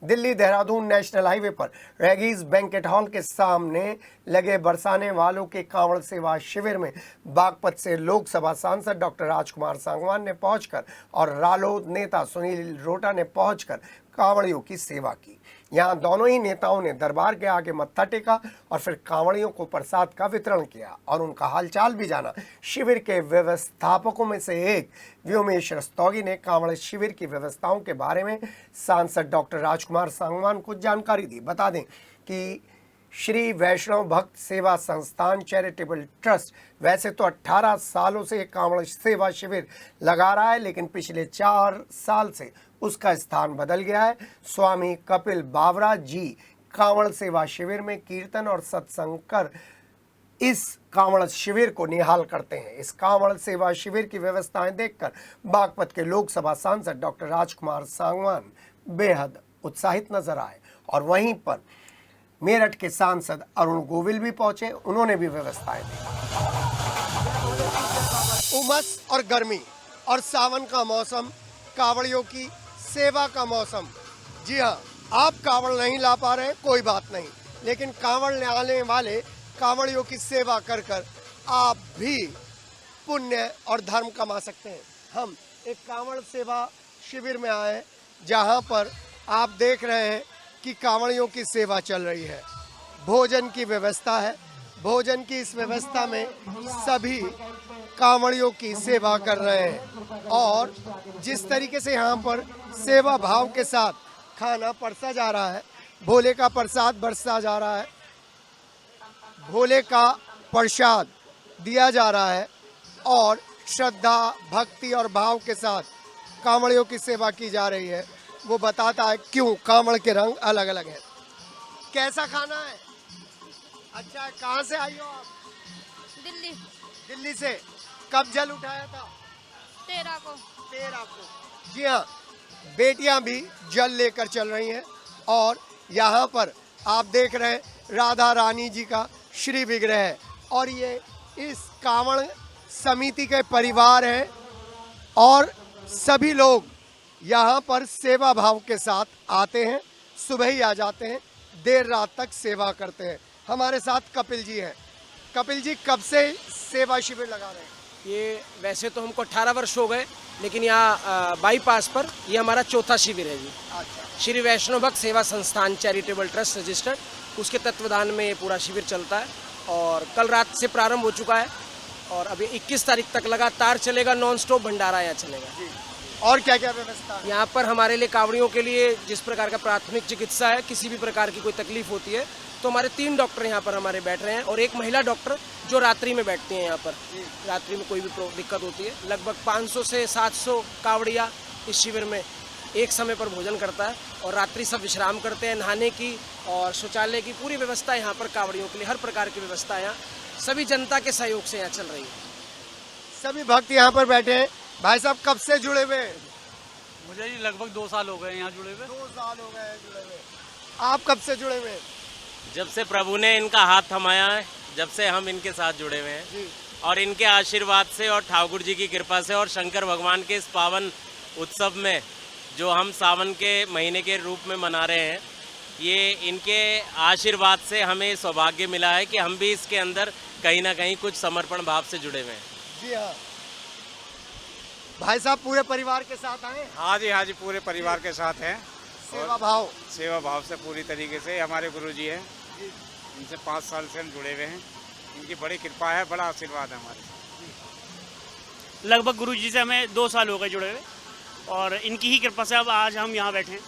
Delhi Dehradun national highway पर रेगीज banquet hall के सामने लगे बरसाने वालों के कांवड़ सेवा शिविर में बागपत से लोकसभा सांसद डॉक्टर राजकुमार सांगवान ने पहुंचकर और रालोद नेता सुनील रोटा ने पहुंचकर कांवड़ियों की सेवा की। यहां दोनों ही नेताओं ने दरबार के आगे मत्था टेका और फिर कांवड़ियों को प्रसाद का वितरण किया और उनका हालचाल भी जाना। शिविर के व्यवस्थापकों में से एक व्योमेश रस्तोगी ने कांवड़ शिविर की व्यवस्थाओं के बारे में सांसद डॉक्टर राजकुमार सांगवान को जानकारी दी। बता दें कि श्री वैष्णव भक्त सेवा संस्थान चैरिटेबल ट्रस्ट वैसे तो 18 सालों से कांवड़ सेवा शिविर लगा रहा है, लेकिन पिछले 4 साल से उसका स्थान बदल गया है। स्वामी कपिल बावरा जी कांवड़ सेवा शिविर में कीर्तन और सत्संग कर इस कांवड़ शिविर को निहाल करते हैं। इस कांवड़ सेवा शिविर की व्यवस्थाएं देखकर बागपत के लोकसभा सांसद डॉक्टर राजकुमार सांगवान बेहद उत्साहित नजर आए और वहीं पर मेरठ के सांसद अरुण गोविल भी पहुंचे, उन्होंने भी व्यवस्थाएं दी। उमस और गर्मी और सावन का मौसम, कांवड़ियों की सेवा का मौसम। जी हाँ, आप कांवड़ नहीं ला पा रहे हैं, कोई बात नहीं, लेकिन कांवड़ ले आने वाले कांवड़ियों की सेवा कर कर आप भी पुण्य और धर्म कमा सकते हैं। हम एक कांवड़ सेवा शिविर में आए हैं, जहाँ पर आप देख रहे हैं कि कांवड़ियों की सेवा चल रही है। भोजन की व्यवस्था है। भोजन की इस व्यवस्था में सभी कांवड़ियों की सेवा कर रहे हैं और जिस तरीके से यहाँ पर सेवा भाव के साथ खाना परसा जा रहा है, भोले का प्रसाद बरसा जा रहा है, भोले का प्रसाद दिया जा रहा है और श्रद्धा, भक्ति और भाव के साथ कांवड़ियों की सेवा की जा रही है। वो बताता है क्यों कांवड़ के रंग अलग अलग हैं। कैसा खाना है? अच्छा, कहाँ से आई हो आप? दिल्ली। दिल्ली से। कब जल उठाया था? 13 को। 13 को। जी हाँ, बेटियां भी जल लेकर चल रही हैं और यहाँ पर आप देख रहे हैं राधा रानी जी का श्री विग्रह है और ये इस कांवड़ समिति के परिवार हैं और सभी लोग यहाँ पर सेवा भाव के साथ आते हैं, सुबह ही आ जाते हैं, देर रात तक सेवा करते हैं। हमारे साथ कपिल जी हैं। कपिल जी, कब से सेवा शिविर लगा रहे हैं? ये वैसे तो हमको 18 वर्ष हो गए, लेकिन यहाँ बाईपास पर ये हमारा चौथा शिविर है जी। अच्छा। श्री वैष्णव भक्त सेवा संस्थान चैरिटेबल ट्रस्ट रजिस्टर्ड, उसके तत्वाधान में ये पूरा शिविर चलता है और कल रात से प्रारंभ हो चुका है और अभी 21 तारीख तक लगातार चलेगा। नॉन स्टॉप भंडारा यहाँ चलेगा। और क्या क्या व्यवस्था है? यहाँ पर हमारे लिए कांवड़ियों के लिए जिस प्रकार का प्राथमिक चिकित्सा है, किसी भी प्रकार की कोई तकलीफ होती है तो हमारे 3 डॉक्टर यहाँ पर हमारे बैठ रहे हैं और एक महिला डॉक्टर जो रात्रि में बैठती हैं। यहाँ पर रात्रि में कोई भी दिक्कत होती है, लगभग 500 से 700 कांवड़िया इस शिविर में एक समय पर भोजन करता है और रात्रि सब विश्राम करते हैं। नहाने की और शौचालय की पूरी व्यवस्था यहाँ पर कांवड़ियों के लिए, हर प्रकार की व्यवस्था यहाँ सभी जनता के सहयोग से यहाँ चल रही है। सभी भक्त यहाँ पर बैठे हैं। भाई साहब, कब से जुड़े हुए हैं? मुझे जी लगभग 2 साल हो गए यहाँ जुड़े हुए। 2 साल हो गए जुड़े हुए। आप कब से जुड़े हुए हैं? जब से प्रभु ने इनका हाथ थमाया है, जब से हम इनके साथ जुड़े हुए हैं और इनके आशीर्वाद से और ठाकुर जी की कृपा से और शंकर भगवान के इस पावन उत्सव में जो हम सावन के महीने के रूप में मना रहे हैं, ये इनके आशीर्वाद से हमें सौभाग्य मिला है कि हम भी इसके अंदर कहीं ना कहीं कुछ समर्पण भाव से जुड़े हुए हैं। जी हाँ। भाई साहब, पूरे परिवार के साथ आए? हाँ जी, पूरे परिवार के साथ हैं। सेवा भाव से पूरी तरीके से। हमारे गुरुजी हैं, इनसे 5 साल से हम जुड़े हुए हैं। इनकी बड़ी कृपा है, बड़ा आशीर्वाद है हमारे। लगभग गुरुजी से हमें 2 साल हो गए जुड़े हुए और इनकी ही कृपा से अब आज हम यहाँ बैठे हैं।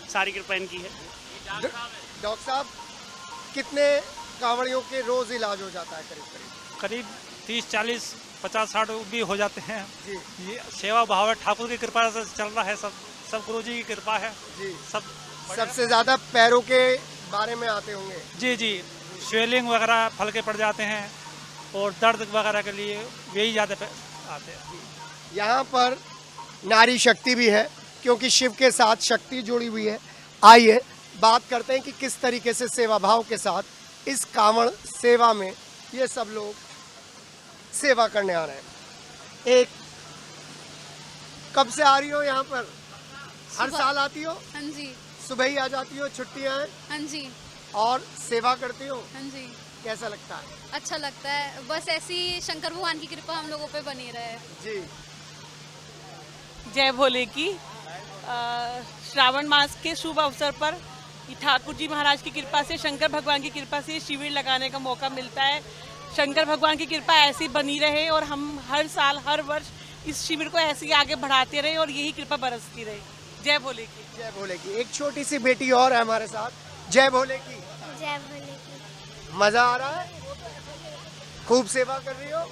सारी कृपा इनकी है। डॉक्टर साहब, कितने कांवड़ियों के रोज इलाज हो जाता है? करीब 30, 40, 50, 60 भी हो जाते हैं जी। ये सेवा भाव है, ठाकुर की कृपा से चल रहा है। सब गुरुजी की कृपा है जी। सब। सबसे ज्यादा पैरों के बारे में आते होंगे? जी, स्वेलिंग वगैरह हल्के पड़ जाते हैं और दर्द वगैरह के लिए यही ज़्यादा आते हैं। यहाँ पर नारी शक्ति भी है, क्योंकि शिव के साथ शक्ति जुड़ी हुई है। आइए बात करते हैं कि किस तरीके से सेवा भाव के साथ इस कांवड़ सेवा में ये सब लोग सेवा करने आ रहे हैं। एक, कब से आ रही हो यहाँ पर? हर साल आती हो? हाँ जी। सुबह ही आ जाती हो, छुट्टियां हैं हाँ जी, और सेवा करती हो, हाँ जी, कैसा लगता है? अच्छा लगता है। बस ऐसी शंकर भगवान की कृपा हम लोगों पे बनी रहे। जी जय भोले की श्रावण मास के शुभ अवसर पर ठाकुर जी महाराज की कृपा से, शंकर भगवान की कृपा से शिविर लगाने का मौका मिलता है। शंकर भगवान की कृपा ऐसी बनी रहे और हम हर साल हर वर्ष इस शिविर को ऐसे ही आगे बढ़ाते रहे और यही कृपा बरसती रहे। जय भोले की। जय भोले की। एक छोटी सी बेटी और है हमारे साथ, जय भोले की। जय भोले की। मजा आ रहा है? खूब सेवा कर रही हो?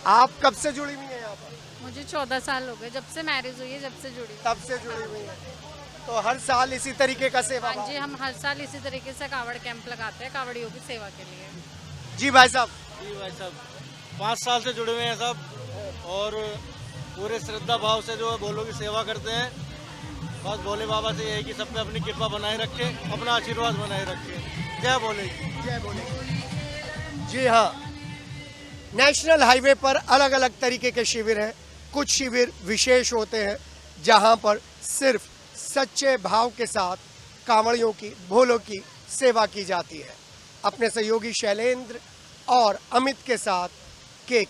आप कब से जुड़ी हुई हैं यहाँ पर? मुझे 14 साल हो गए, जब से मैरिज हुई है, जब से जुड़ी। तब से जुड़ी हुई हैं। तो हर साल इसी तरीके का सेवा हाँ जी, हम हर साल इसी तरीके से कावड़ कैंप लगाते हैं कावड़ियों की सेवा के लिए। जी भाई साहब। जी भाई साहब 5 साल से जुड़े हुए हैं सब, और पूरे श्रद्धा भाव से जो है भोलों की सेवा करते हैं। बस भोले बाबा से यही कि सब पे अपनी कृपा बनाए रखे, अपना आशीर्वाद बनाए रखे। जय भोले की। जय भोले की। जी हाँ, नेशनल हाईवे पर अलग अलग तरीके के शिविर हैं। कुछ शिविर विशेष होते हैं जहां पर सिर्फ सच्चे भाव के साथ कांवड़ियों की, भोलों की सेवा की जाती है। अपने सहयोगी शैलेंद्र और अमित के साथ के।